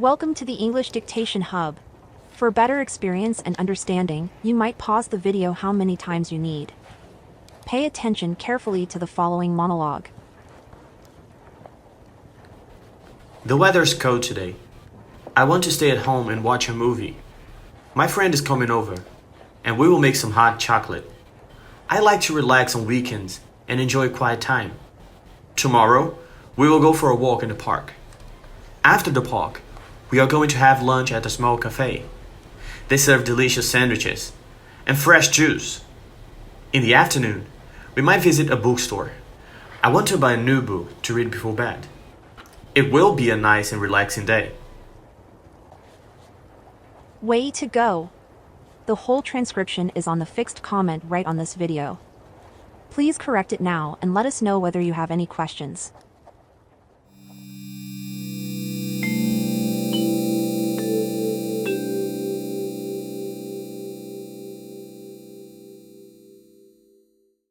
Welcome to the English Dictation Hub. For better experience and understanding, you might pause the video how many times you need. Pay attention carefully to the following monologue. The weather's cold today. I want to stay at home and watch a movie. My friend is coming over, and we will make some hot chocolate. I like to relax on weekends and enjoy quiet time. Tomorrow, we will go for a walk in the park. After the park, we are going to have lunch at a small cafe. They serve delicious sandwiches and fresh juice. In the afternoon, we might visit a bookstore. I want to buy a new book to read before bed. It will be a nice and relaxing day. Way to go! The whole transcription is on the fixed comment right on this video. Please correct it now and let us know whether you have any questions.